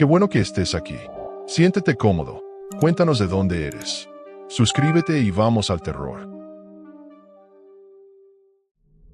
Qué bueno que estés aquí. Siéntete cómodo. Cuéntanos de dónde eres. Suscríbete y vamos al terror.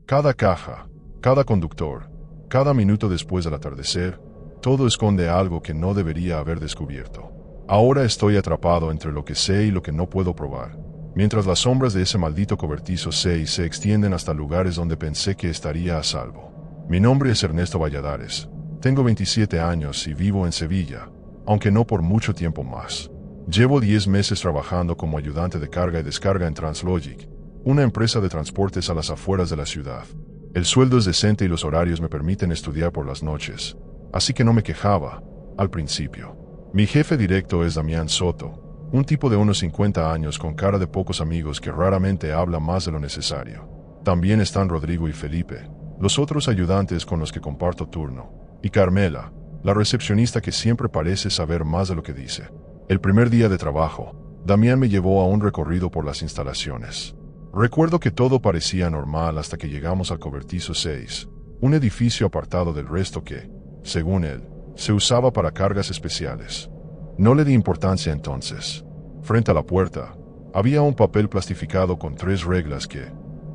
Cada caja, cada conductor, cada minuto después del atardecer, todo esconde algo que no debería haber descubierto. Ahora estoy atrapado entre lo que sé y lo que no puedo probar, mientras las sombras de ese maldito cobertizo 6 se extienden hasta lugares donde pensé que estaría a salvo. Mi nombre es Ernesto Valladares. Tengo 27 años y vivo en Sevilla, aunque no por mucho tiempo más. Llevo 10 meses trabajando como ayudante de carga y descarga en Translogic, una empresa de transportes a las afueras de la ciudad. El sueldo es decente y los horarios me permiten estudiar por las noches, así que no me quejaba al principio. Mi jefe directo es Damián Soto, un tipo de unos 50 años con cara de pocos amigos que raramente habla más de lo necesario. También están Rodrigo y Felipe, los otros ayudantes con los que comparto turno, y Carmela, la recepcionista que siempre parece saber más de lo que dice. El primer día de trabajo, Damián me llevó a un recorrido por las instalaciones. Recuerdo que todo parecía normal hasta que llegamos al cobertizo 6, un edificio apartado del resto que, según él, se usaba para cargas especiales. No le di importancia entonces. Frente a la puerta, había un papel plastificado con 3 reglas que,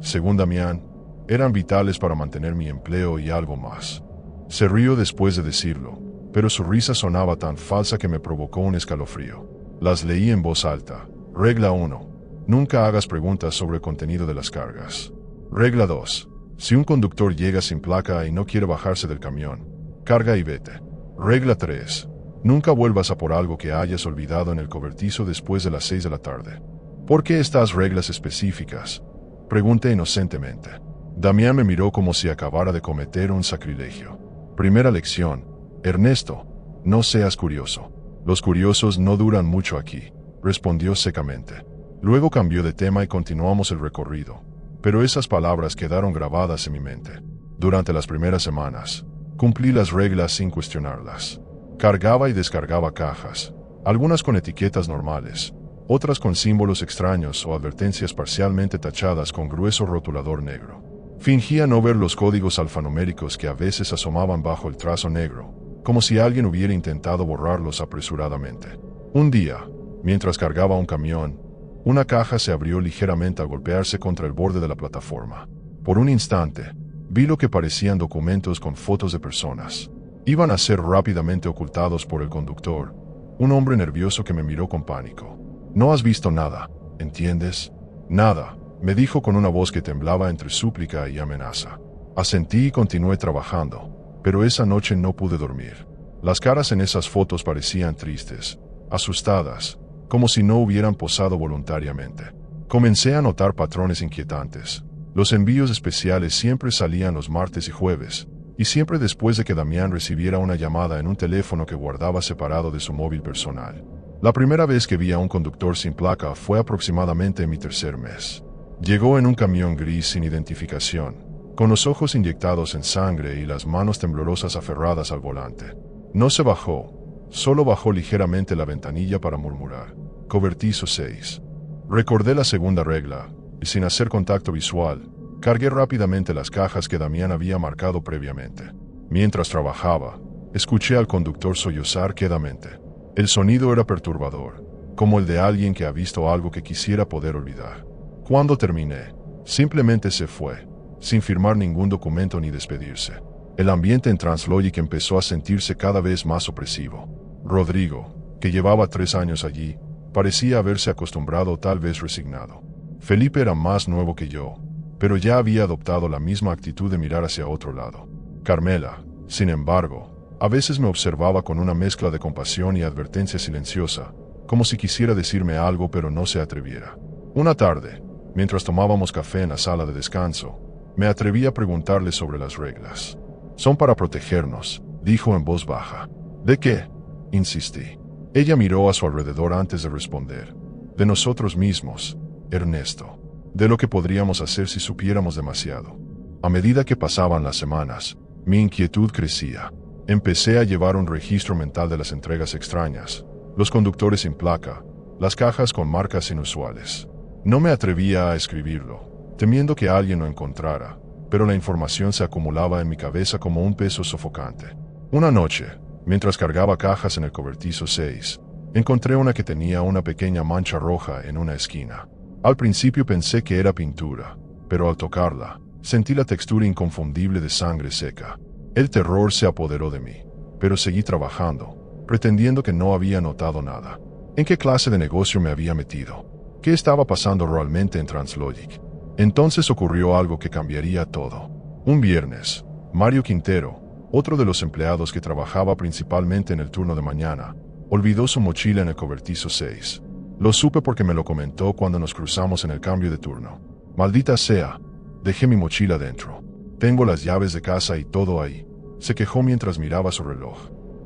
según Damián, eran vitales para mantener mi empleo y algo más. Se rió después de decirlo, pero su risa sonaba tan falsa que me provocó un escalofrío. Las leí en voz alta. Regla 1. Nunca hagas preguntas sobre el contenido de las cargas. Regla 2. Si un conductor llega sin placa y no quiere bajarse del camión, carga y vete. Regla 3. Nunca vuelvas a por algo que hayas olvidado en el cobertizo después de las 6 de la tarde. ¿Por qué estas reglas específicas?, pregunté inocentemente. Damián me miró como si acabara de cometer un sacrilegio. Primera lección: Ernesto, no seas curioso. Los curiosos no duran mucho aquí, respondió secamente. Luego cambió de tema y continuamos el recorrido, pero esas palabras quedaron grabadas en mi mente. Durante las primeras semanas, cumplí las reglas sin cuestionarlas. Cargaba y descargaba cajas, algunas con etiquetas normales, otras con símbolos extraños o advertencias parcialmente tachadas con grueso rotulador negro. Fingía no ver los códigos alfanuméricos que a veces asomaban bajo el trazo negro, como si alguien hubiera intentado borrarlos apresuradamente. Un día, mientras cargaba un camión, una caja se abrió ligeramente al golpearse contra el borde de la plataforma. Por un instante, vi lo que parecían documentos con fotos de personas. Iban a ser rápidamente ocultados por el conductor, un hombre nervioso que me miró con pánico. «No has visto nada, ¿entiendes?» «Nada», me dijo con una voz que temblaba entre súplica y amenaza. Asentí y continué trabajando, pero esa noche no pude dormir. Las caras en esas fotos parecían tristes, asustadas, como si no hubieran posado voluntariamente. Comencé a notar patrones inquietantes. Los envíos especiales siempre salían los martes y jueves, y siempre después de que Damián recibiera una llamada en un teléfono que guardaba separado de su móvil personal. La primera vez que vi a un conductor sin placa fue aproximadamente en mi tercer mes. Llegó en un camión gris sin identificación, con los ojos inyectados en sangre y las manos temblorosas aferradas al volante. No se bajó, solo bajó ligeramente la ventanilla para murmurar: «Cobertizo 6». Recordé la segunda regla, y sin hacer contacto visual, cargué rápidamente las cajas que Damián había marcado previamente. Mientras trabajaba, escuché al conductor sollozar quedamente. El sonido era perturbador, como el de alguien que ha visto algo que quisiera poder olvidar. Cuando terminé, simplemente se fue, sin firmar ningún documento ni despedirse. El ambiente en Translogic empezó a sentirse cada vez más opresivo. Rodrigo, que llevaba 3 años allí, parecía haberse acostumbrado o tal vez resignado. Felipe era más nuevo que yo, pero ya había adoptado la misma actitud de mirar hacia otro lado. Carmela, sin embargo, a veces me observaba con una mezcla de compasión y advertencia silenciosa, como si quisiera decirme algo pero no se atreviera. Una tarde, mientras tomábamos café en la sala de descanso, me atreví a preguntarle sobre las reglas. «Son para protegernos», dijo en voz baja. «¿De qué?», insistí. Ella miró a su alrededor antes de responder. «De nosotros mismos, Ernesto. De lo que podríamos hacer si supiéramos demasiado». A medida que pasaban las semanas, mi inquietud crecía. Empecé a llevar un registro mental de las entregas extrañas, los conductores sin placa, las cajas con marcas inusuales. No me atrevía a escribirlo, temiendo que alguien lo encontrara, pero la información se acumulaba en mi cabeza como un peso sofocante. Una noche, Mientras cargaba cajas en el cobertizo 6, encontré una que tenía una pequeña mancha roja en una esquina. Al principio pensé que era pintura, pero al tocarla, sentí la textura inconfundible de sangre seca. El terror se apoderó de mí, pero seguí trabajando, pretendiendo que no había notado nada. ¿En qué clase de negocio me había metido? ¿Qué estaba pasando realmente en Translogic? Entonces ocurrió algo que cambiaría todo. Un viernes, Mario Quintero, otro de los empleados que trabajaba principalmente en el turno de mañana, olvidó su mochila en el cobertizo 6. Lo supe porque me lo comentó cuando nos cruzamos en el cambio de turno. Maldita sea, dejé mi mochila dentro. Tengo las llaves de casa y todo ahí, se quejó mientras miraba su reloj.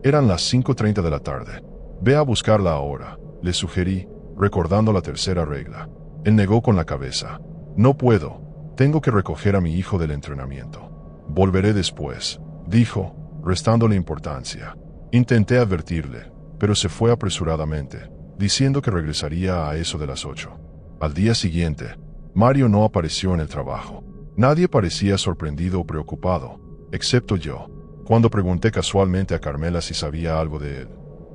Eran las 5:30 de la tarde. Ve a buscarla ahora, le sugerí, recordando la tercera regla. Él negó con la cabeza. No puedo, tengo que recoger a mi hijo del entrenamiento. Volveré después, dijo, restándole importancia. Intenté advertirle, pero se fue apresuradamente, diciendo que regresaría a eso de las 8. Al día siguiente, Mario no apareció en el trabajo. Nadie parecía sorprendido o preocupado, excepto yo. Cuando pregunté casualmente a Carmela si sabía algo de él,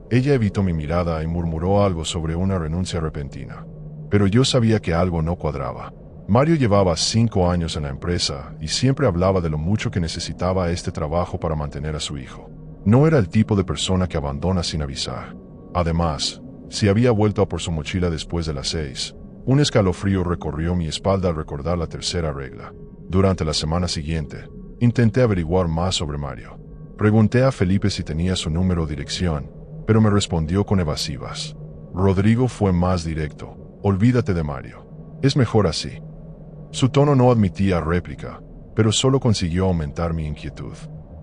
ella evitó mi mirada y murmuró algo sobre una renuncia repentina. Pero yo sabía que algo no cuadraba. Mario llevaba 5 años en la empresa y siempre hablaba de lo mucho que necesitaba este trabajo para mantener a su hijo. No era el tipo de persona que abandona sin avisar. Además, si había vuelto a por su mochila después de las 6, un escalofrío recorrió mi espalda al recordar la tercera regla. Durante la semana siguiente, intenté averiguar más sobre Mario. Pregunté a Felipe si tenía su número o dirección, pero me respondió con evasivas. Rodrigo fue más directo. Olvídate de Mario. Es mejor así. Su tono no admitía réplica, pero solo consiguió aumentar mi inquietud.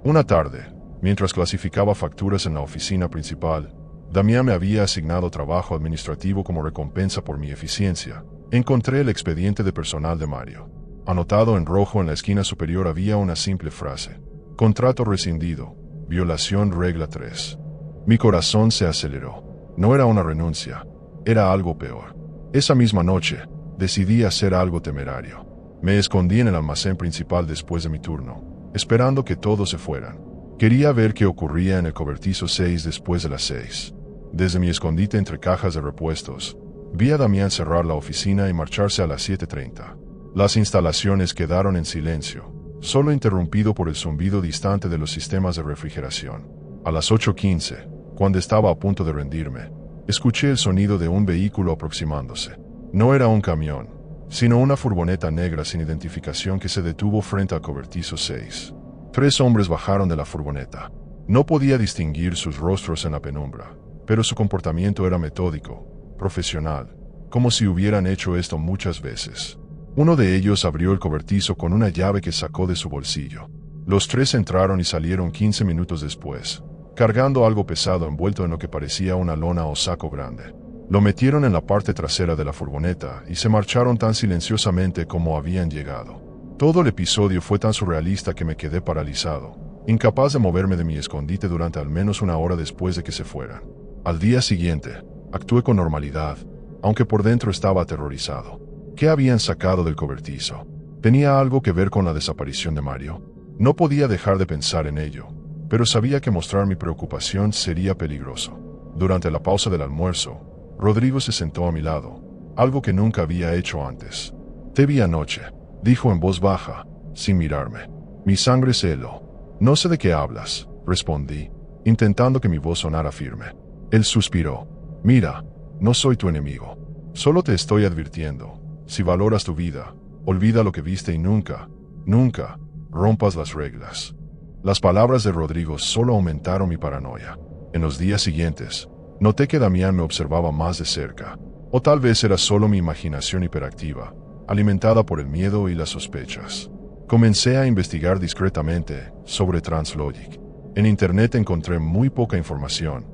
Una tarde, mientras clasificaba facturas en la oficina principal, Damián me había asignado trabajo administrativo como recompensa por mi eficiencia. Encontré el expediente de personal de Mario. Anotado en rojo en la esquina superior había una simple frase. Contrato rescindido. Violación regla 3. Mi corazón se aceleró. No era una renuncia, era algo peor. Esa misma noche, decidí hacer algo temerario. Me escondí en el almacén principal después de mi turno, esperando que todos se fueran. Quería ver qué ocurría en el cobertizo 6 después de las 6. Desde mi escondite entre cajas de repuestos, vi a Damián cerrar la oficina y marcharse a las 7:30. Las instalaciones quedaron en silencio, solo interrumpido por el zumbido distante de los sistemas de refrigeración. A las 8:15, cuando estaba a punto de rendirme, escuché el sonido de un vehículo aproximándose. No era un camión, sino una furgoneta negra sin identificación que se detuvo frente al cobertizo 6. 3 hombres bajaron de la furgoneta. No podía distinguir sus rostros en la penumbra, pero su comportamiento era metódico, profesional, como si hubieran hecho esto muchas veces. Uno de ellos abrió el cobertizo con una llave que sacó de su bolsillo. Los 3 entraron y salieron 15 minutos después, cargando algo pesado envuelto en lo que parecía una lona o saco grande. Lo metieron en la parte trasera de la furgoneta y se marcharon tan silenciosamente como habían llegado. Todo el episodio fue tan surrealista que me quedé paralizado, incapaz de moverme de mi escondite durante al menos una hora después de que se fueran. Al día siguiente, actué con normalidad, aunque por dentro estaba aterrorizado. ¿Qué habían sacado del cobertizo? ¿Tenía algo que ver con la desaparición de Mario? No podía dejar de pensar en ello, pero sabía que mostrar mi preocupación sería peligroso. Durante la pausa del almuerzo, Rodrigo se sentó a mi lado, algo que nunca había hecho antes. Te vi anoche, dijo en voz baja, sin mirarme. Mi sangre se heló. No sé de qué hablas, respondí, intentando que mi voz sonara firme. Él suspiró. Mira, no soy tu enemigo. Solo te estoy advirtiendo. Si valoras tu vida, olvida lo que viste y nunca, nunca, rompas las reglas. Las palabras de Rodrigo solo aumentaron mi paranoia. En los días siguientes, noté que Damián me observaba más de cerca. O tal vez era solo mi imaginación hiperactiva, alimentada por el miedo y las sospechas. Comencé a investigar discretamente sobre Translogic. En internet encontré muy poca información.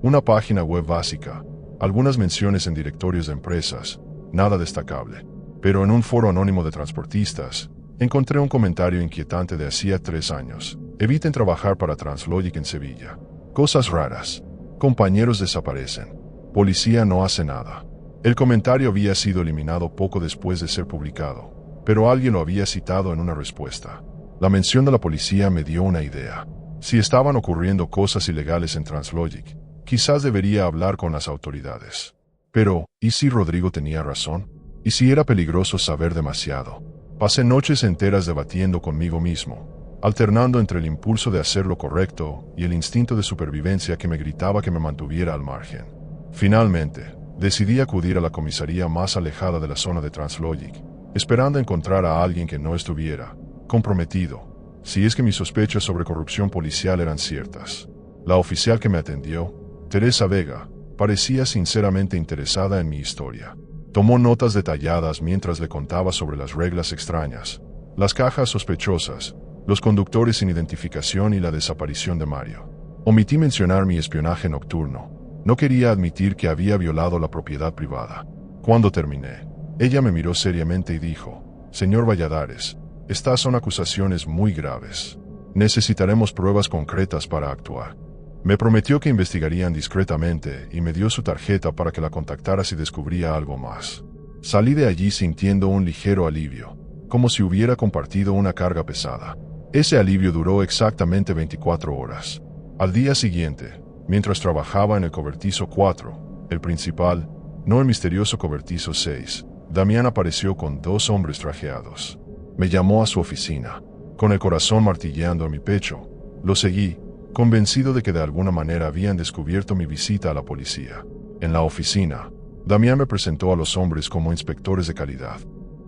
Una página web básica, algunas menciones en directorios de empresas, nada destacable. Pero en un foro anónimo de transportistas, encontré un comentario inquietante de hacía 3 años. Eviten trabajar para Translogic en Sevilla. Cosas raras. Compañeros desaparecen. Policía no hace nada. El comentario había sido eliminado poco después de ser publicado, pero alguien lo había citado en una respuesta. La mención de la policía me dio una idea. Si estaban ocurriendo cosas ilegales en Translogic, quizás debería hablar con las autoridades. Pero, ¿y si Rodrigo tenía razón? ¿Y si era peligroso saber demasiado? Pasé noches enteras debatiendo conmigo mismo, alternando entre el impulso de hacer lo correcto y el instinto de supervivencia que me gritaba que me mantuviera al margen. Finalmente, decidí acudir a la comisaría más alejada de la zona de Translogic, esperando encontrar a alguien que no estuviera comprometido, si es que mis sospechas sobre corrupción policial eran ciertas. La oficial que me atendió, Teresa Vega, parecía sinceramente interesada en mi historia. Tomó notas detalladas mientras le contaba sobre las reglas extrañas, las cajas sospechosas, los conductores sin identificación y la desaparición de Mario. Omití mencionar mi espionaje nocturno. No quería admitir que había violado la propiedad privada. Cuando terminé, ella me miró seriamente y dijo: «Señor Valladares, estas son acusaciones muy graves. Necesitaremos pruebas concretas para actuar». Me prometió que investigarían discretamente y me dio su tarjeta para que la contactara si descubría algo más. Salí de allí sintiendo un ligero alivio, como si hubiera compartido una carga pesada. Ese alivio duró exactamente 24 horas. Al día siguiente, mientras trabajaba en el cobertizo 4, el principal, no el misterioso cobertizo 6, Damián apareció con 2 hombres trajeados. Me llamó a su oficina. Con el corazón martilleando en mi pecho, lo seguí, convencido de que de alguna manera habían descubierto mi visita a la policía. En la oficina, Damián me presentó a los hombres como inspectores de calidad.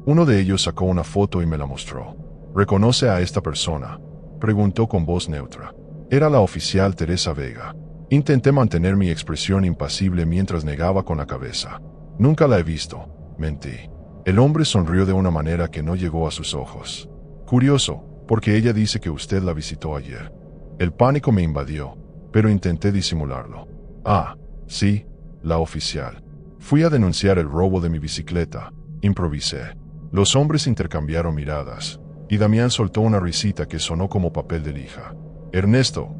Uno de ellos sacó una foto y me la mostró. «¿Reconoce a esta persona?», preguntó con voz neutra. Era la oficial Teresa Vega. Intenté mantener mi expresión impasible mientras negaba con la cabeza. «Nunca la he visto», mentí. El hombre sonrió de una manera que no llegó a sus ojos. «Curioso, porque ella dice que usted la visitó ayer». El pánico me invadió, pero intenté disimularlo. «Ah, sí, la oficial. Fui a denunciar el robo de mi bicicleta», improvisé. Los hombres intercambiaron miradas, y Damián soltó una risita que sonó como papel de lija. «Ernesto,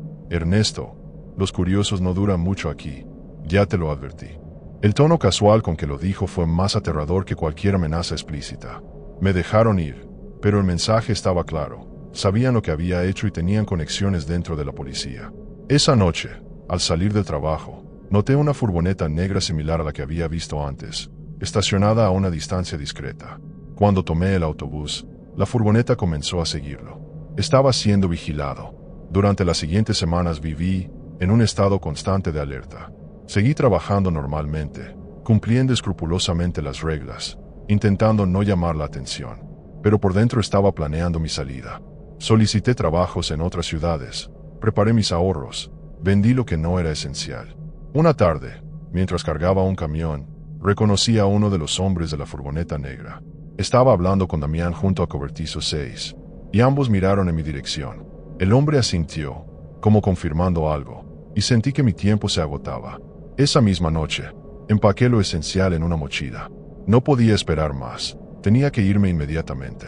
los curiosos no duran mucho aquí, ya te lo advertí». El tono casual con que lo dijo fue más aterrador que cualquier amenaza explícita. Me dejaron ir, pero el mensaje estaba claro. Sabían lo que había hecho y tenían conexiones dentro de la policía. Esa noche, al salir del trabajo, noté una furgoneta negra similar a la que había visto antes, estacionada a una distancia discreta. Cuando tomé el autobús, la furgoneta comenzó a seguirlo. Estaba siendo vigilado. Durante las siguientes semanas viví en un estado constante de alerta. Seguí trabajando normalmente, cumpliendo escrupulosamente las reglas, intentando no llamar la atención, pero por dentro estaba planeando mi salida. Solicité trabajos en otras ciudades, preparé mis ahorros, vendí lo que no era esencial. Una tarde, mientras cargaba un camión, reconocí a uno de los hombres de la furgoneta negra. Estaba hablando con Damián junto a cobertizo 6, y ambos miraron en mi dirección. El hombre asintió, como confirmando algo, y sentí que mi tiempo se agotaba. Esa misma noche, empaqué lo esencial en una mochila. No podía esperar más, tenía que irme inmediatamente.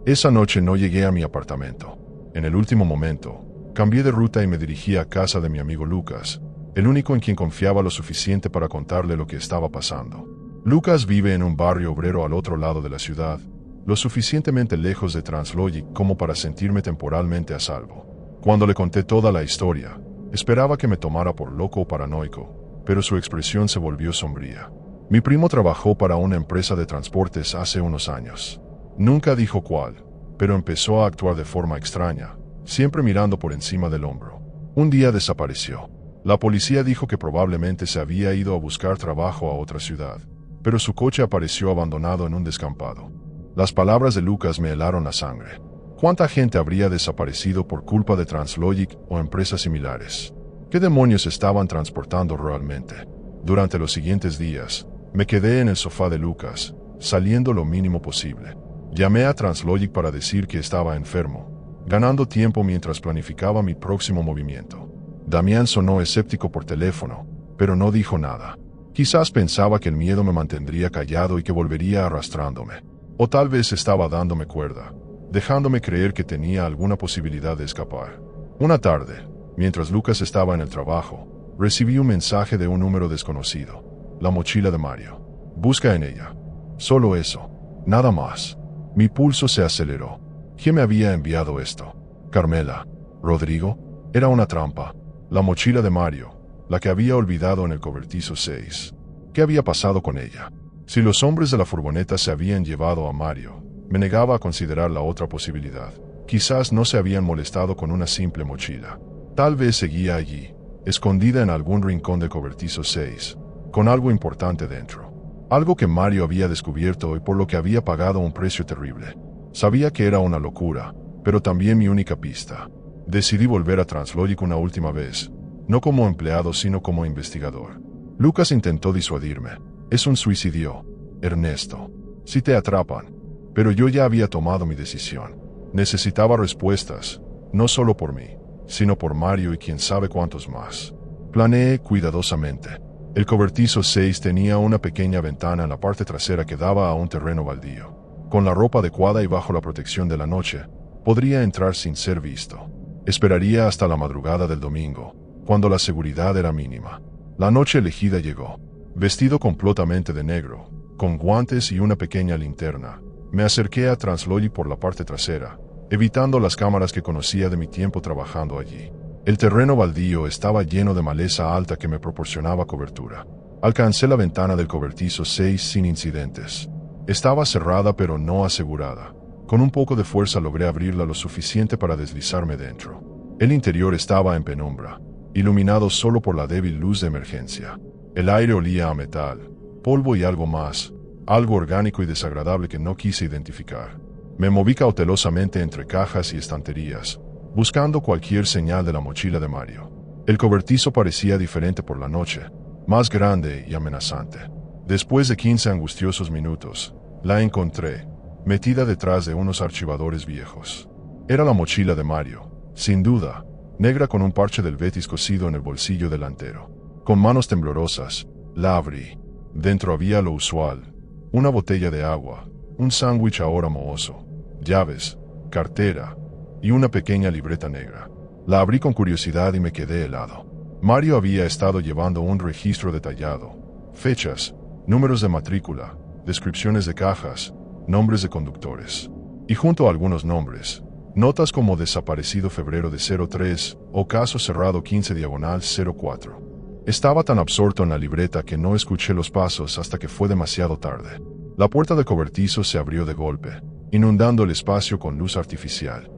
Esa noche no llegué a mi apartamento. En el último momento, cambié de ruta y me dirigí a casa de mi amigo Lucas, el único en quien confiaba lo suficiente para contarle lo que estaba pasando. Lucas vive en un barrio obrero al otro lado de la ciudad, lo suficientemente lejos de Translogic como para sentirme temporalmente a salvo. Cuando le conté toda la historia, esperaba que me tomara por loco o paranoico, pero su expresión se volvió sombría. Mi primo trabajó para una empresa de transportes hace unos años. Nunca dijo cuál, pero empezó a actuar de forma extraña, siempre mirando por encima del hombro. Un día desapareció. La policía dijo que probablemente se había ido a buscar trabajo a otra ciudad, pero su coche apareció abandonado en un descampado. Las palabras de Lucas me helaron la sangre. ¿Cuánta gente habría desaparecido por culpa de Translogic o empresas similares? ¿Qué demonios estaban transportando realmente? Durante los siguientes días, me quedé en el sofá de Lucas, saliendo lo mínimo posible. Llamé a Translogic para decir que estaba enfermo, ganando tiempo mientras planificaba mi próximo movimiento. Damián sonó escéptico por teléfono, pero no dijo nada. Quizás pensaba que el miedo me mantendría callado y que volvería arrastrándome. O tal vez estaba dándome cuerda, dejándome creer que tenía alguna posibilidad de escapar. Una tarde, mientras Lucas estaba en el trabajo, recibí un mensaje de un número desconocido. La mochila de Mario. Busca en ella. Solo eso. Nada más. Mi pulso se aceleró. ¿Quién me había enviado esto? ¿Carmela? ¿Rodrigo? Era una trampa. La mochila de Mario, la que había olvidado en el cobertizo 6. ¿Qué había pasado con ella? Si los hombres de la furgoneta se habían llevado a Mario, me negaba a considerar la otra posibilidad. Quizás no se habían molestado con una simple mochila. Tal vez seguía allí, escondida en algún rincón del cobertizo 6, con algo importante dentro. Algo que Mario había descubierto y por lo que había pagado un precio terrible. Sabía que era una locura, pero también mi única pista. Decidí volver a Translogic una última vez, no como empleado sino como investigador. Lucas intentó disuadirme. Es un suicidio, Ernesto. Si te atrapan. Pero yo ya había tomado mi decisión. Necesitaba respuestas, no solo por mí, sino por Mario y quién sabe cuántos más. Planeé cuidadosamente. El cobertizo 6 tenía una pequeña ventana en la parte trasera que daba a un terreno baldío. Con la ropa adecuada y bajo la protección de la noche, podría entrar sin ser visto. Esperaría hasta la madrugada del domingo, cuando la seguridad era mínima. La noche elegida llegó. Vestido completamente de negro, con guantes y una pequeña linterna, me acerqué a Translogic por la parte trasera, evitando las cámaras que conocía de mi tiempo trabajando allí. El terreno baldío estaba lleno de maleza alta que me proporcionaba cobertura. Alcancé la ventana del cobertizo 6 sin incidentes. Estaba cerrada pero no asegurada. Con un poco de fuerza logré abrirla lo suficiente para deslizarme dentro. El interior estaba en penumbra, iluminado solo por la débil luz de emergencia. El aire olía a metal, polvo y algo más, algo orgánico y desagradable que no quise identificar. Me moví cautelosamente entre cajas y estanterías, buscando cualquier señal de la mochila de Mario. El cobertizo parecía diferente por la noche, más grande y amenazante. Después de 15 angustiosos minutos, la encontré, metida detrás de unos archivadores viejos. Era la mochila de Mario, sin duda, negra con un parche del Betis cosido en el bolsillo delantero. Con manos temblorosas, la abrí. Dentro había lo usual: una botella de agua, un sándwich ahora mohoso, llaves, cartera y una pequeña libreta negra. La abrí con curiosidad y me quedé helado. Mario había estado llevando un registro detallado: fechas, números de matrícula, descripciones de cajas, nombres de conductores. Y junto a algunos nombres, notas como desaparecido febrero de 03 o caso cerrado 15/04. Estaba tan absorto en la libreta que no escuché los pasos hasta que fue demasiado tarde. La puerta del cobertizo se abrió de golpe, inundando el espacio con luz artificial.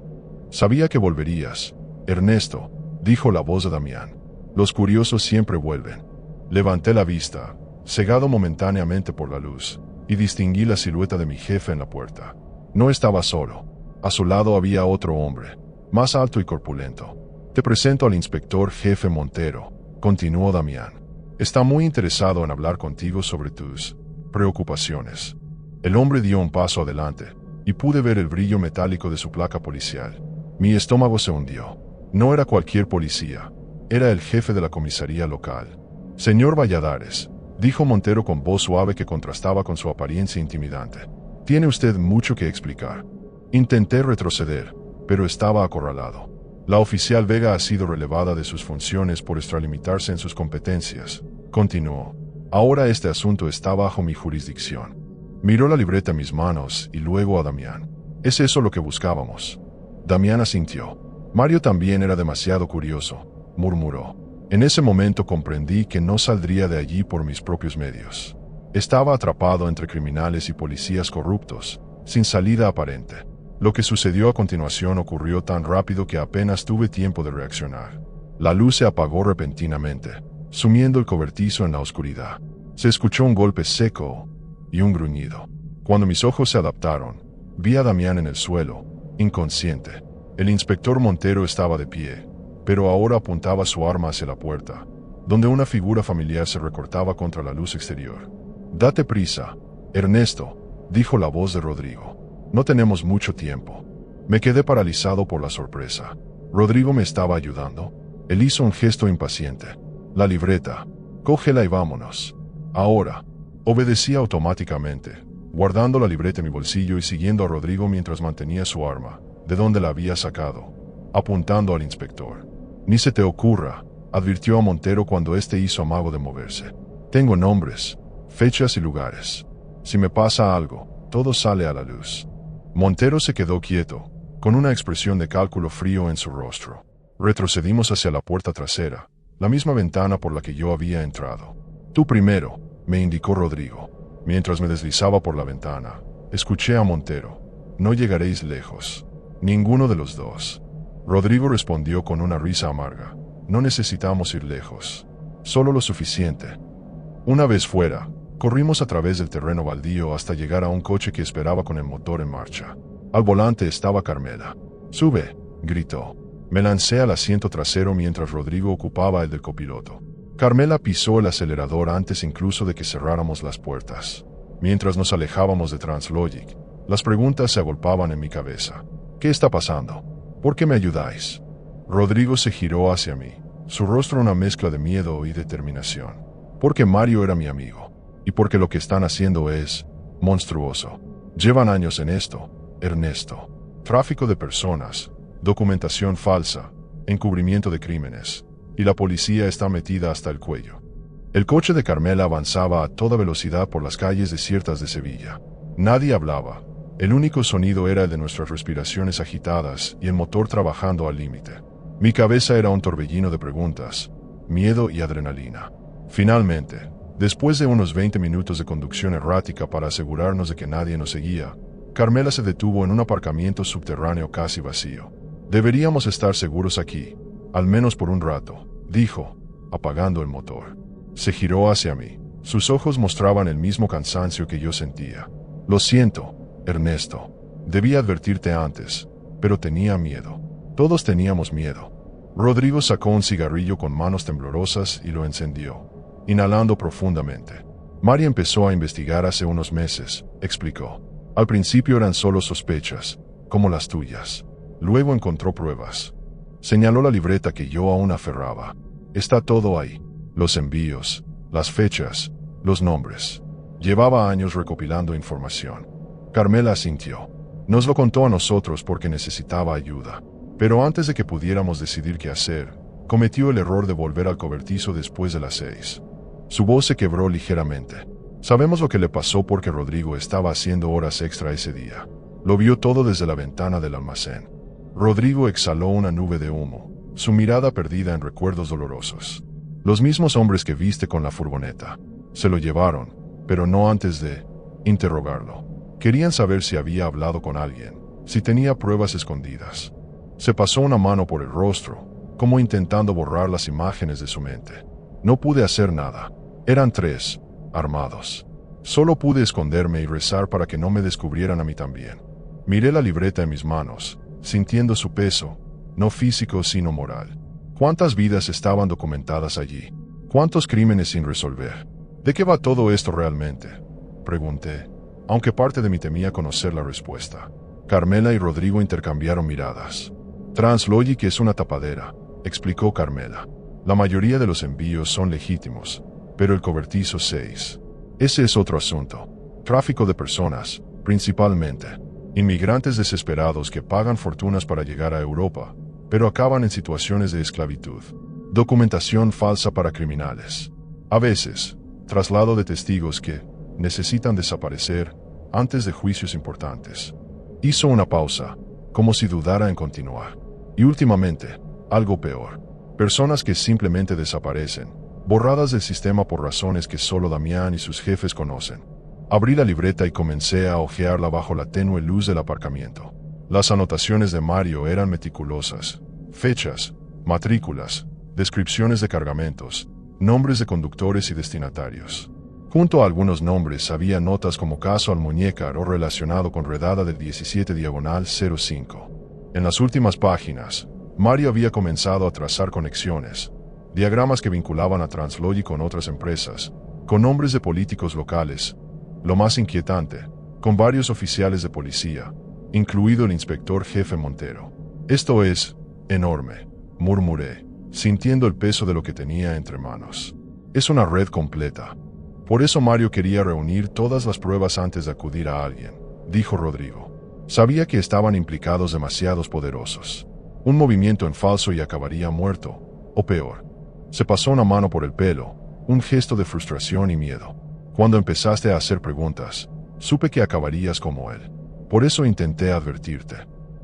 Sabía que volverías, Ernesto, dijo la voz de Damián. Los curiosos siempre vuelven. Levanté la vista, cegado momentáneamente por la luz, y distinguí la silueta de mi jefe en la puerta. No estaba solo. A su lado había otro hombre, más alto y corpulento. Te presento al inspector jefe Montero, continuó Damián. Está muy interesado en hablar contigo sobre tus preocupaciones. El hombre dio un paso adelante, y pude ver el brillo metálico de su placa policial. Mi estómago se hundió. No era cualquier policía, era el jefe de la comisaría local. Señor Valladares, dijo Montero con voz suave que contrastaba con su apariencia intimidante. Tiene usted mucho que explicar. Intenté retroceder, pero estaba acorralado. La oficial Vega ha sido relevada de sus funciones por extralimitarse en sus competencias, continuó. Ahora este asunto está bajo mi jurisdicción. Miró la libreta en mis manos y luego a Damián. ¿Es eso lo que buscábamos? Damián asintió. Mario también era demasiado curioso, murmuró. En ese momento comprendí que no saldría de allí por mis propios medios. Estaba atrapado entre criminales y policías corruptos, sin salida aparente. Lo que sucedió a continuación ocurrió tan rápido que apenas tuve tiempo de reaccionar. La luz se apagó repentinamente, sumiendo el cobertizo en la oscuridad. Se escuchó un golpe seco y un gruñido. Cuando mis ojos se adaptaron, vi a Damián en el suelo, inconsciente. El inspector Montero estaba de pie, pero ahora apuntaba su arma hacia la puerta, donde una figura familiar se recortaba contra la luz exterior. «Date prisa, Ernesto», dijo la voz de Rodrigo. «No tenemos mucho tiempo». Me quedé paralizado por la sorpresa. ¿Rodrigo me estaba ayudando? Él hizo un gesto impaciente. «La libreta. Cógela y vámonos». «Ahora». Obedecí automáticamente, guardando la libreta en mi bolsillo y siguiendo a Rodrigo mientras mantenía su arma, de donde la había sacado, apuntando al inspector. «Ni se te ocurra», advirtió a Montero cuando éste hizo amago de moverse. «Tengo nombres, fechas y lugares. Si me pasa algo, todo sale a la luz». Montero se quedó quieto, con una expresión de cálculo frío en su rostro. Retrocedimos hacia la puerta trasera, la misma ventana por la que yo había entrado. Tú primero, me indicó Rodrigo. Mientras me deslizaba por la ventana, escuché a Montero. No llegaréis lejos. Ninguno de los dos. Rodrigo respondió con una risa amarga. No necesitamos ir lejos. Solo lo suficiente. Una vez fuera, corrimos a través del terreno baldío hasta llegar a un coche que esperaba con el motor en marcha. Al volante estaba Carmela. «Sube», gritó. Me lancé al asiento trasero mientras Rodrigo ocupaba el del copiloto. Carmela pisó el acelerador antes incluso de que cerráramos las puertas. Mientras nos alejábamos de Translogic, las preguntas se agolpaban en mi cabeza. ¿Qué está pasando? ¿Por qué me ayudáis? Rodrigo se giró hacia mí, su rostro una mezcla de miedo y determinación. Porque Mario era mi amigo, y porque lo que están haciendo es monstruoso. Llevan años en esto, Ernesto. Tráfico de personas, documentación falsa, encubrimiento de crímenes, y la policía está metida hasta el cuello. El coche de Carmela avanzaba a toda velocidad por las calles desiertas de Sevilla. Nadie hablaba. El único sonido era el de nuestras respiraciones agitadas y el motor trabajando al límite. Mi cabeza era un torbellino de preguntas, miedo y adrenalina. Finalmente, después de unos 20 minutos de conducción errática para asegurarnos de que nadie nos seguía, Carmela se detuvo en un aparcamiento subterráneo casi vacío. Deberíamos estar seguros aquí, al menos por un rato, dijo, apagando el motor. Se giró hacia mí. Sus ojos mostraban el mismo cansancio que yo sentía. Lo siento, Ernesto. Debí advertirte antes, pero tenía miedo. Todos teníamos miedo. Rodrigo sacó un cigarrillo con manos temblorosas y lo encendió, inhalando profundamente. María empezó a investigar hace unos meses, explicó. Al principio eran solo sospechas, como las tuyas. Luego encontró pruebas. Señaló la libreta que yo aún aferraba. Está todo ahí. Los envíos, las fechas, los nombres. Llevaba años recopilando información. Carmela asintió. Nos lo contó a nosotros porque necesitaba ayuda. Pero antes de que pudiéramos decidir qué hacer, cometió el error de volver al cobertizo después de las 6. Su voz se quebró ligeramente. Sabemos lo que le pasó porque Rodrigo estaba haciendo horas extra ese día. Lo vio todo desde la ventana del almacén. Rodrigo exhaló una nube de humo, su mirada perdida en recuerdos dolorosos. Los mismos hombres que viste con la furgoneta. Se lo llevaron, pero no antes de interrogarlo. Querían saber si había hablado con alguien, si tenía pruebas escondidas. Se pasó una mano por el rostro, como intentando borrar las imágenes de su mente. No pude hacer nada. Eran 3, armados. Solo pude esconderme y rezar para que no me descubrieran a mí también. Miré la libreta en mis manos, sintiendo su peso, no físico sino moral. ¿Cuántas vidas estaban documentadas allí? ¿Cuántos crímenes sin resolver? ¿De qué va todo esto realmente? Pregunté, aunque parte de mí temía conocer la respuesta. Carmela y Rodrigo intercambiaron miradas. Translogic es una tapadera, explicó Carmela. La mayoría de los envíos son legítimos, pero el cobertizo 6. Ese es otro asunto. Tráfico de personas, principalmente. Inmigrantes desesperados que pagan fortunas para llegar a Europa, pero acaban en situaciones de esclavitud. Documentación falsa para criminales. A veces, traslado de testigos que necesitan desaparecer antes de juicios importantes. Hizo una pausa, como si dudara en continuar. Y últimamente, algo peor. Personas que simplemente desaparecen, borradas del sistema por razones que solo Damián y sus jefes conocen. Abrí la libreta y comencé a hojearla bajo la tenue luz del aparcamiento. Las anotaciones de Mario eran meticulosas. Fechas, matrículas, descripciones de cargamentos, nombres de conductores y destinatarios. Junto a algunos nombres había notas como caso Almuñécar o relacionado con redada del 17/05. En las últimas páginas, Mario había comenzado a trazar conexiones, diagramas que vinculaban a Translogic con otras empresas, con nombres de políticos locales. Lo más inquietante, con varios oficiales de policía, incluido el inspector jefe Montero. Esto es enorme, murmuré, sintiendo el peso de lo que tenía entre manos. Es una red completa. Por eso Mario quería reunir todas las pruebas antes de acudir a alguien, dijo Rodrigo. Sabía que estaban implicados demasiados poderosos. Un movimiento en falso y acabaría muerto, o peor. Se pasó una mano por el pelo, un gesto de frustración y miedo. Cuando empezaste a hacer preguntas, supe que acabarías como él. Por eso intenté advertirte.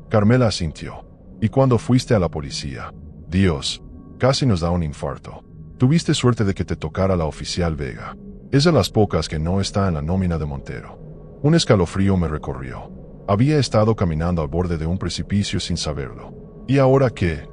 Carmela asintió. ¿Y cuando fuiste a la policía? Dios, casi nos da un infarto. Tuviste suerte de que te tocara la oficial Vega. Es de las pocas que no está en la nómina de Montero. Un escalofrío me recorrió. Había estado caminando al borde de un precipicio sin saberlo. ¿Y ahora qué?,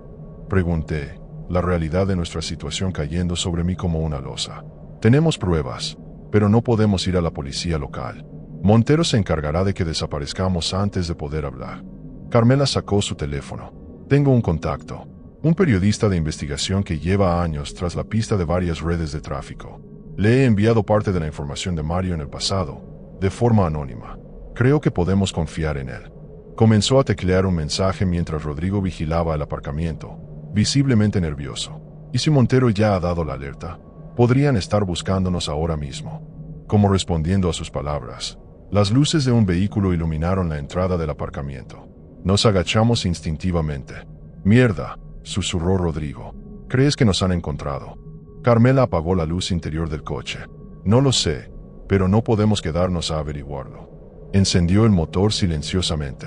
pregunté, la realidad de nuestra situación cayendo sobre mí como una losa. Tenemos pruebas, pero no podemos ir a la policía local. Montero se encargará de que desaparezcamos antes de poder hablar. Carmela sacó su teléfono. Tengo un contacto. Un periodista de investigación que lleva años tras la pista de varias redes de tráfico. Le he enviado parte de la información de Mario en el pasado, de forma anónima. Creo que podemos confiar en él. Comenzó a teclear un mensaje mientras Rodrigo vigilaba el aparcamiento, visiblemente nervioso. ¿Y si Montero ya ha dado la alerta? Podrían estar buscándonos ahora mismo. Como respondiendo a sus palabras, las luces de un vehículo iluminaron la entrada del aparcamiento. Nos agachamos instintivamente. «Mierda», susurró Rodrigo. «¿Crees que nos han encontrado?» Carmela apagó la luz interior del coche. «No lo sé, pero no podemos quedarnos a averiguarlo». Encendió el motor silenciosamente.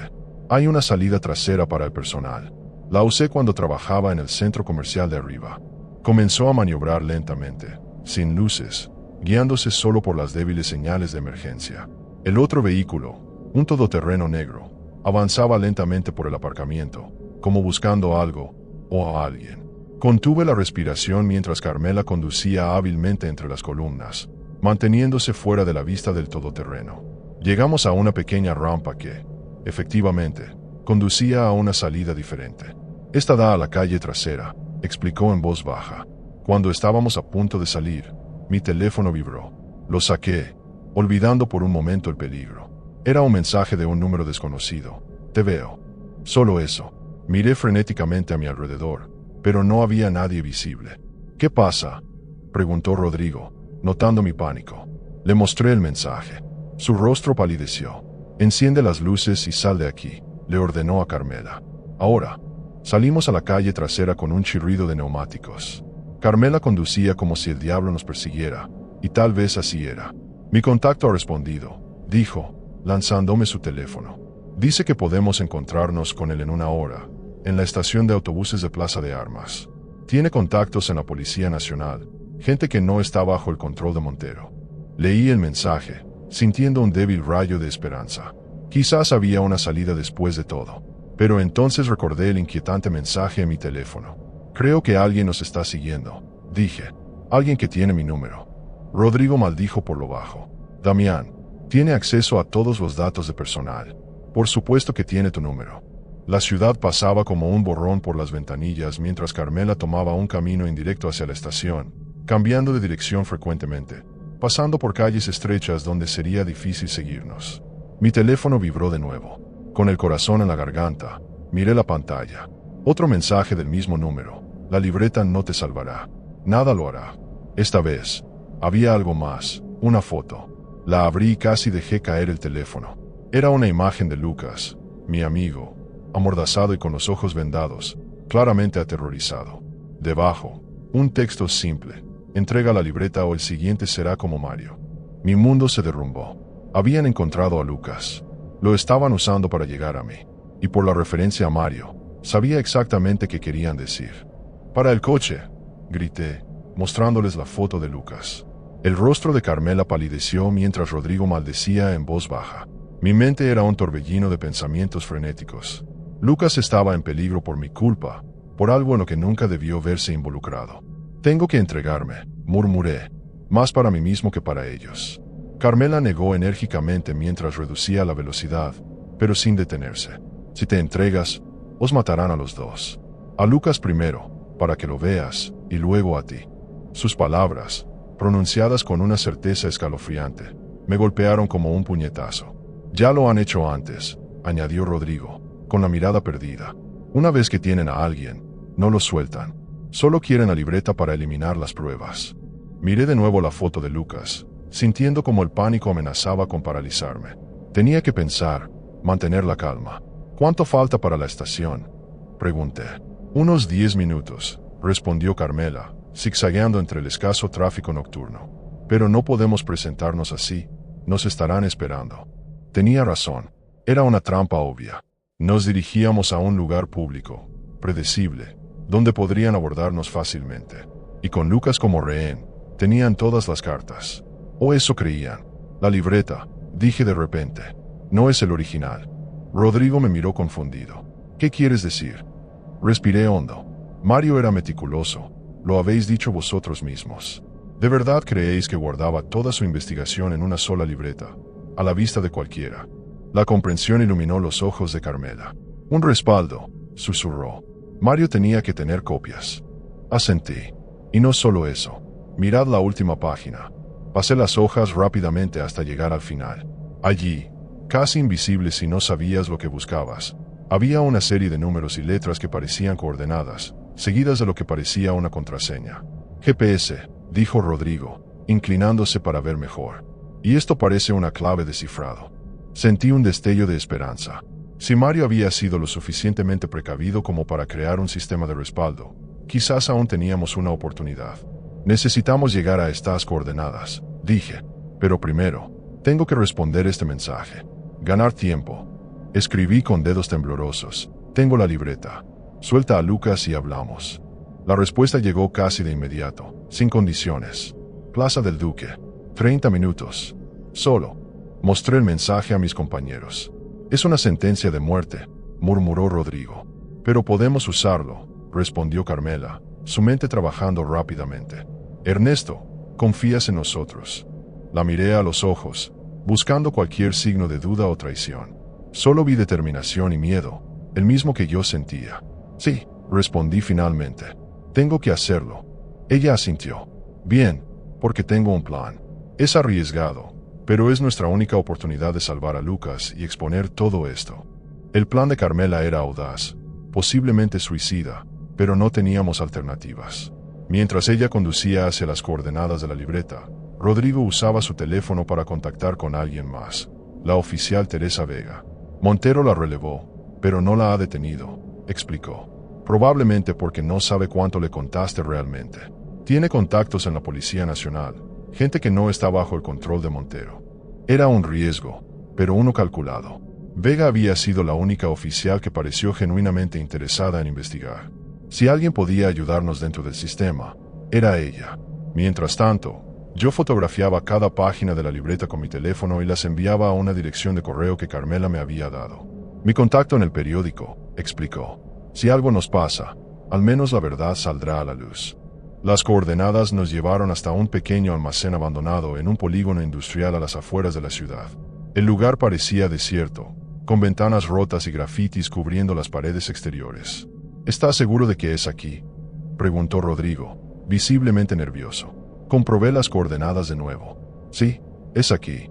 «Hay una salida trasera para el personal. La usé cuando trabajaba en el centro comercial de arriba». Comenzó a maniobrar lentamente, sin luces, guiándose solo por las débiles señales de emergencia. El otro vehículo, un todoterreno negro, avanzaba lentamente por el aparcamiento, como buscando algo o a alguien. Contuve la respiración mientras Carmela conducía hábilmente entre las columnas, manteniéndose fuera de la vista del todoterreno. Llegamos a una pequeña rampa que, efectivamente, conducía a una salida diferente. «Esta da a la calle trasera», explicó en voz baja. Cuando estábamos a punto de salir, mi teléfono vibró. Lo saqué, olvidando por un momento el peligro. Era un mensaje de un número desconocido. «Te veo». Solo eso. Miré frenéticamente a mi alrededor, pero no había nadie visible. «¿Qué pasa?», preguntó Rodrigo, notando mi pánico. Le mostré el mensaje. Su rostro palideció. «Enciende las luces y sal de aquí», le ordenó a Carmela. Ahora, salimos a la calle trasera con un chirrido de neumáticos. Carmela conducía como si el diablo nos persiguiera, y tal vez así era. «Mi contacto ha respondido», dijo, lanzándome su teléfono. «Dice que podemos encontrarnos con él en una hora, en la estación de autobuses de Plaza de Armas. Tiene contactos en la Policía Nacional, gente que no está bajo el control de Montero». Leí el mensaje, sintiendo un débil rayo de esperanza. Quizás había una salida después de todo. Pero entonces recordé el inquietante mensaje en mi teléfono. «Creo que alguien nos está siguiendo», dije. «Alguien que tiene mi número». Rodrigo maldijo por lo bajo. «Damián, tiene acceso a todos los datos de personal. Por supuesto que tiene tu número». La ciudad pasaba como un borrón por las ventanillas mientras Carmela tomaba un camino indirecto hacia la estación, cambiando de dirección frecuentemente, pasando por calles estrechas donde sería difícil seguirnos. Mi teléfono vibró de nuevo. Con el corazón en la garganta, miré la pantalla. Otro mensaje del mismo número. «La libreta no te salvará. Nada lo hará». Esta vez, había algo más, una foto. La abrí y casi dejé caer el teléfono. Era una imagen de Lucas, mi amigo, amordazado y con los ojos vendados, claramente aterrorizado. Debajo, un texto simple: «Entrega la libreta o el siguiente será como Mario». Mi mundo se derrumbó. Habían encontrado a Lucas. Lo estaban usando para llegar a mí. Y por la referencia a Mario, sabía exactamente qué querían decir. «Para el coche», grité, mostrándoles la foto de Lucas. El rostro de Carmela palideció mientras Rodrigo maldecía en voz baja. Mi mente era un torbellino de pensamientos frenéticos. Lucas estaba en peligro por mi culpa, por algo en lo que nunca debió verse involucrado. «Tengo que entregarme», murmuré, más para mí mismo que para ellos. Carmela negó enérgicamente mientras reducía la velocidad, pero sin detenerse. «Si te entregas, os matarán a los dos. A Lucas primero, para que lo veas, y luego a ti». Sus palabras, pronunciadas con una certeza escalofriante, me golpearon como un puñetazo. «Ya lo han hecho antes», añadió Rodrigo, con la mirada perdida. «Una vez que tienen a alguien, no lo sueltan. Solo quieren la libreta para eliminar las pruebas». Miré de nuevo la foto de Lucas, sintiendo como el pánico amenazaba con paralizarme. Tenía que pensar, mantener la calma. «¿Cuánto falta para la estación?», pregunté. «Unos 10 minutos», respondió Carmela, zigzagueando entre el escaso tráfico nocturno. «Pero no podemos presentarnos así, nos estarán esperando». Tenía razón, era una trampa obvia. Nos dirigíamos a un lugar público, predecible, donde podrían abordarnos fácilmente. Y con Lucas como rehén, tenían todas las cartas. O eso creían. La libreta, dije de repente. No es el original. Rodrigo me miró confundido. ¿Qué quieres decir? Respiré hondo. Mario era meticuloso. Lo habéis dicho vosotros mismos. ¿De verdad creéis que guardaba toda su investigación en una sola libreta, a la vista de cualquiera? La comprensión iluminó los ojos de Carmela. Un respaldo, susurró. Mario tenía que tener copias. Asentí. Y no solo eso. Mirad la última página. Pasé las hojas rápidamente hasta llegar al final. Allí, casi invisible si no sabías lo que buscabas, había una serie de números y letras que parecían coordenadas, seguidas de lo que parecía una contraseña. GPS, dijo Rodrigo, inclinándose para ver mejor. Y esto parece una clave de cifrado. Sentí un destello de esperanza. Si Mario había sido lo suficientemente precavido como para crear un sistema de respaldo, quizás aún teníamos una oportunidad. Necesitamos llegar a estas coordenadas, dije. Pero primero, tengo que responder este mensaje. Ganar tiempo. Escribí con dedos temblorosos. Tengo la libreta. Suelta a Lucas y hablamos. La respuesta llegó casi de inmediato, sin condiciones. Plaza del Duque. 30 minutos. Solo. Mostré el mensaje a mis compañeros. Es una sentencia de muerte, murmuró Rodrigo. Pero podemos usarlo, respondió Carmela, su mente trabajando rápidamente. Ernesto, ¿confías en nosotros? La miré a los ojos, buscando cualquier signo de duda o traición. Solo vi determinación y miedo, el mismo que yo sentía. Sí, respondí finalmente. Tengo que hacerlo. Ella asintió. Bien, porque tengo un plan. Es arriesgado, pero es nuestra única oportunidad de salvar a Lucas y exponer todo esto. El plan de Carmela era audaz, posiblemente suicida, pero no teníamos alternativas. Mientras ella conducía hacia las coordenadas de la libreta, Rodrigo usaba su teléfono para contactar con alguien más, la oficial Teresa Vega. Montero la relevó, pero no la ha detenido, explicó. Probablemente porque no sabe cuánto le contaste realmente. Tiene contactos en la Policía Nacional, gente que no está bajo el control de Montero. Era un riesgo, pero uno calculado. Vega había sido la única oficial que pareció genuinamente interesada en investigar. Si alguien podía ayudarnos dentro del sistema, era ella. Mientras tanto, yo fotografiaba cada página de la libreta con mi teléfono y las enviaba a una dirección de correo que Carmela me había dado. Mi contacto en el periódico, explicó. Si algo nos pasa, al menos la verdad saldrá a la luz. Las coordenadas nos llevaron hasta un pequeño almacén abandonado en un polígono industrial a las afueras de la ciudad. El lugar parecía desierto, con ventanas rotas y grafitis cubriendo las paredes exteriores. ¿Estás seguro de que es aquí?, preguntó Rodrigo, visiblemente nervioso. Comprobé las coordenadas de nuevo. Sí, es aquí.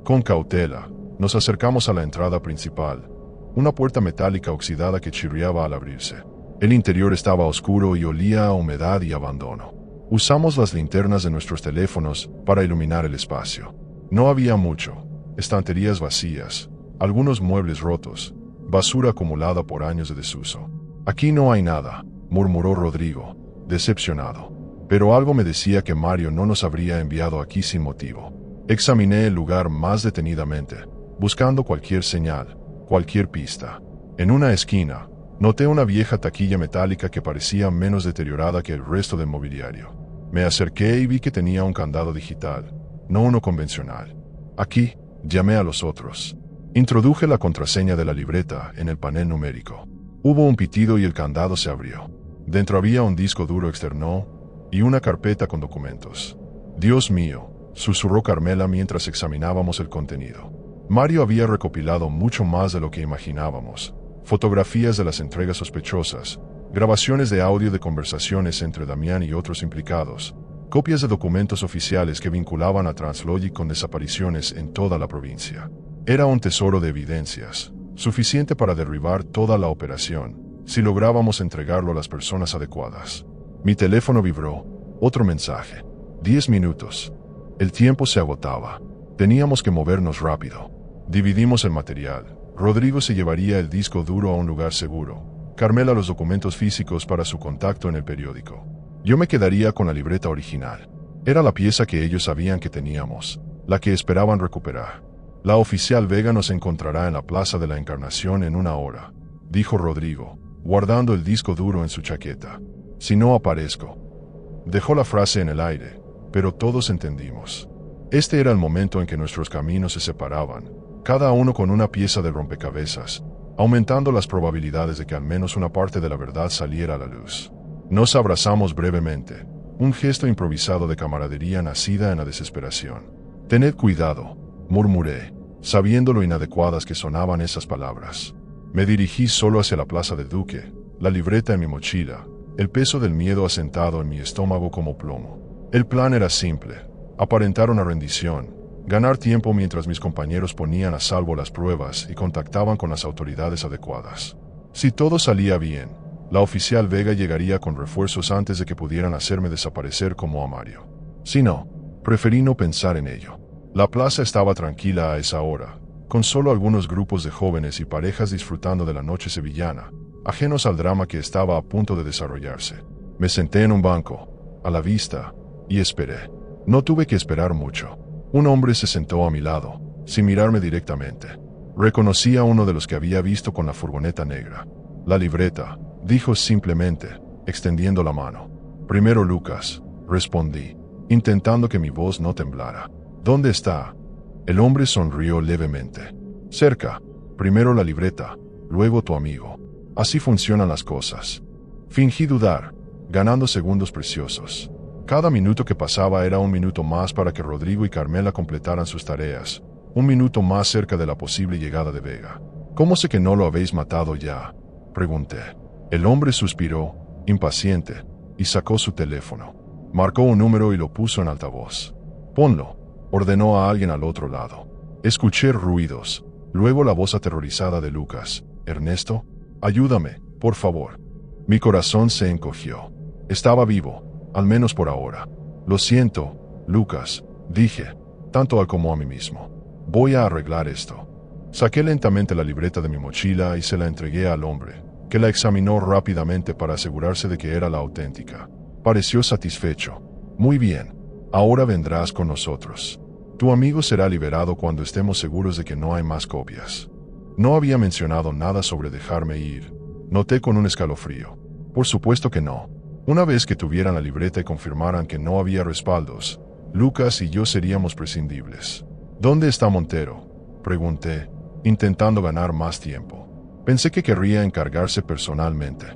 Con cautela, nos acercamos a la entrada principal, una puerta metálica oxidada que chirriaba al abrirse. El interior estaba oscuro y olía a humedad y abandono. Usamos las linternas de nuestros teléfonos para iluminar el espacio. No había mucho, estanterías vacías, algunos muebles rotos, basura acumulada por años de desuso. Aquí no hay nada, murmuró Rodrigo, decepcionado. Pero algo me decía que Mario no nos habría enviado aquí sin motivo. Examiné el lugar más detenidamente, buscando cualquier señal, cualquier pista. En una esquina, noté una vieja taquilla metálica que parecía menos deteriorada que el resto del mobiliario. Me acerqué y vi que tenía un candado digital, no uno convencional. Aquí, llamé a los otros. Introduje la contraseña de la libreta en el panel numérico. Hubo un pitido y el candado se abrió. Dentro había un disco duro externo y una carpeta con documentos. Dios mío, susurró Carmela mientras examinábamos el contenido. Mario había recopilado mucho más de lo que imaginábamos. Fotografías de las entregas sospechosas, grabaciones de audio de conversaciones entre Damián y otros implicados, copias de documentos oficiales que vinculaban a Translogic con desapariciones en toda la provincia. Era un tesoro de evidencias, suficiente para derribar toda la operación, si lográbamos entregarlo a las personas adecuadas. Mi teléfono vibró. Otro mensaje. 10 minutos. El tiempo se agotaba. Teníamos que movernos rápido. Dividimos el material. Rodrigo se llevaría el disco duro a un lugar seguro. Carmela los documentos físicos para su contacto en el periódico. Yo me quedaría con la libreta original. Era la pieza que ellos sabían que teníamos, la que esperaban recuperar. La oficial Vega nos encontrará en la Plaza de la Encarnación en 1 hora, dijo Rodrigo, guardando el disco duro en su chaqueta. Si no aparezco. Dejó la frase en el aire, pero todos entendimos. Este era el momento en que nuestros caminos se separaban, cada uno con una pieza del rompecabezas, aumentando las probabilidades de que al menos una parte de la verdad saliera a la luz. Nos abrazamos brevemente, un gesto improvisado de camaradería nacida en la desesperación. «Tened cuidado», murmuré, sabiendo lo inadecuadas que sonaban esas palabras. Me dirigí solo hacia la plaza del Duque, la libreta en mi mochila, el peso del miedo asentado en mi estómago como plomo. El plan era simple: aparentar una rendición, ganar tiempo mientras mis compañeros ponían a salvo las pruebas y contactaban con las autoridades adecuadas. Si todo salía bien, la oficial Vega llegaría con refuerzos antes de que pudieran hacerme desaparecer como a Mario. Si no, preferí no pensar en ello. La plaza estaba tranquila a esa hora, con solo algunos grupos de jóvenes y parejas disfrutando de la noche sevillana, ajenos al drama que estaba a punto de desarrollarse. Me senté en un banco, a la vista, y esperé. No tuve que esperar mucho. Un hombre se sentó a mi lado, sin mirarme directamente. Reconocí a uno de los que había visto con la furgoneta negra. «La libreta», dijo simplemente, extendiendo la mano. «Primero Lucas», respondí, intentando que mi voz no temblara. «¿Dónde está?» El hombre sonrió levemente. «Cerca. Primero la libreta, luego tu amigo. Así funcionan las cosas». Fingí dudar, ganando segundos preciosos. Cada minuto que pasaba era un minuto más para que Rodrigo y Carmela completaran sus tareas, un minuto más cerca de la posible llegada de Vega. «¿Cómo sé que no lo habéis matado ya?», pregunté. El hombre suspiró, impaciente, y sacó su teléfono. Marcó un número y lo puso en altavoz. «Ponlo», ordenó a alguien al otro lado. Escuché ruidos, luego la voz aterrorizada de Lucas. «Ernesto, ayúdame, por favor». Mi corazón se encogió. Estaba vivo. Al menos por ahora. «Lo siento, Lucas», dije, tanto a él como a mí mismo. «Voy a arreglar esto». Saqué lentamente la libreta de mi mochila y se la entregué al hombre, que la examinó rápidamente para asegurarse de que era la auténtica. Pareció satisfecho. «Muy bien. Ahora vendrás con nosotros. Tu amigo será liberado cuando estemos seguros de que no hay más copias». No había mencionado nada sobre dejarme ir. Noté con un escalofrío. Por supuesto que no. Una vez que tuvieran la libreta y confirmaran que no había respaldos, Lucas y yo seríamos prescindibles. «¿Dónde está Montero?», pregunté, intentando ganar más tiempo. Pensé que querría encargarse personalmente.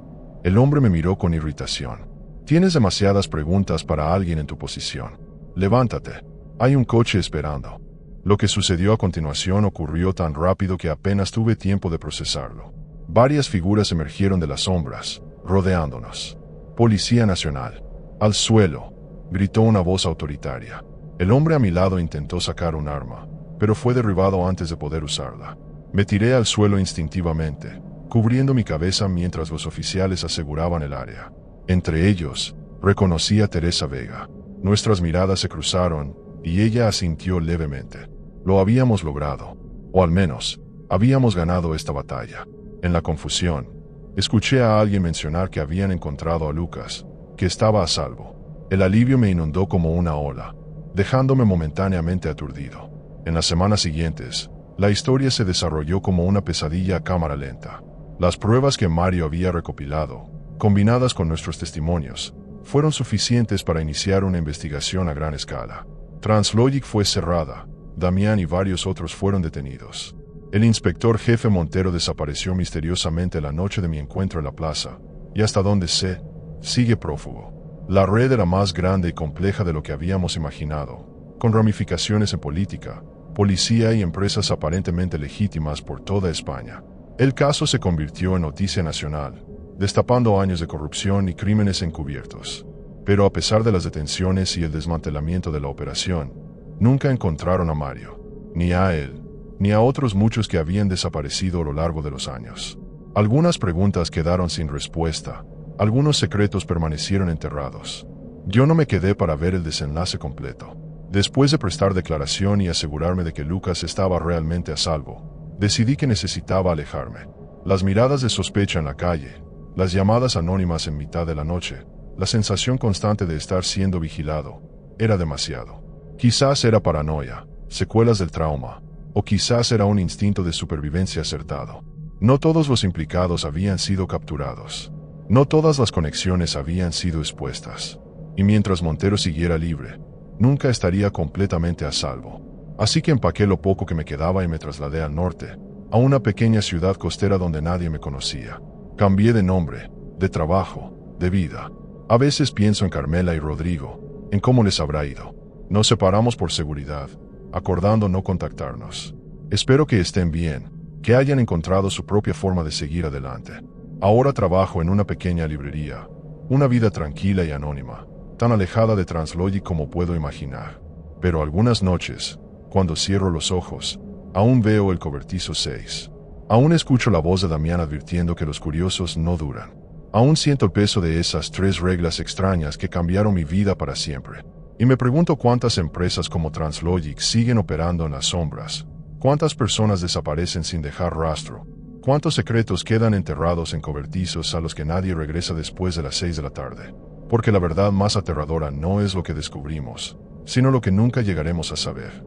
El hombre me miró con irritación. «Tienes demasiadas preguntas para alguien en tu posición. Levántate. Hay un coche esperando». Lo que sucedió a continuación ocurrió tan rápido que apenas tuve tiempo de procesarlo. Varias figuras emergieron de las sombras, rodeándonos. «Policía Nacional». «Al suelo», gritó una voz autoritaria. El hombre a mi lado intentó sacar un arma, pero fue derribado antes de poder usarla. Me tiré al suelo instintivamente, cubriendo mi cabeza mientras los oficiales aseguraban el área. Entre ellos, reconocí a Teresa Vega. Nuestras miradas se cruzaron, y ella asintió levemente. Lo habíamos logrado, o al menos, habíamos ganado esta batalla. En la confusión, escuché a alguien mencionar que habían encontrado a Lucas, que estaba a salvo. El alivio me inundó como una ola, dejándome momentáneamente aturdido. En las semanas siguientes, la historia se desarrolló como una pesadilla a cámara lenta. Las pruebas que Mario había recopilado, combinadas con nuestros testimonios, fueron suficientes para iniciar una investigación a gran escala. Translogic fue cerrada, Damián y varios otros fueron detenidos. El inspector jefe Montero desapareció misteriosamente la noche de mi encuentro en la plaza, y hasta donde sé, sigue prófugo. La red era más grande y compleja de lo que habíamos imaginado, con ramificaciones en política, policía y empresas aparentemente legítimas por toda España. El caso se convirtió en noticia nacional, destapando años de corrupción y crímenes encubiertos. Pero a pesar de las detenciones y el desmantelamiento de la operación, nunca encontraron a Mario, ni a él, ni a otros muchos que habían desaparecido a lo largo de los años. Algunas preguntas quedaron sin respuesta, algunos secretos permanecieron enterrados. Yo no me quedé para ver el desenlace completo. Después de prestar declaración y asegurarme de que Lucas estaba realmente a salvo, decidí que necesitaba alejarme. Las miradas de sospecha en la calle, las llamadas anónimas en mitad de la noche, la sensación constante de estar siendo vigilado, era demasiado. Quizás era paranoia, secuelas del trauma, o quizás era un instinto de supervivencia acertado. No todos los implicados habían sido capturados. No todas las conexiones habían sido expuestas. Y mientras Montero siguiera libre, nunca estaría completamente a salvo. Así que empaqué lo poco que me quedaba y me trasladé al norte, a una pequeña ciudad costera donde nadie me conocía. Cambié de nombre, de trabajo, de vida. A veces pienso en Carmela y Rodrigo, en cómo les habrá ido. Nos separamos por seguridad, acordando no contactarnos. Espero que estén bien, que hayan encontrado su propia forma de seguir adelante. Ahora trabajo en una pequeña librería, una vida tranquila y anónima, tan alejada de Translogic como puedo imaginar. Pero algunas noches, cuando cierro los ojos, aún veo el cobertizo 6. Aún escucho la voz de Damián advirtiendo que los curiosos no duran. Aún siento el peso de esas 3 reglas extrañas que cambiaron mi vida para siempre. Y me pregunto cuántas empresas como Translogic siguen operando en las sombras, cuántas personas desaparecen sin dejar rastro, cuántos secretos quedan enterrados en cobertizos a los que nadie regresa después de las 6 de la tarde. Porque la verdad más aterradora no es lo que descubrimos, sino lo que nunca llegaremos a saber.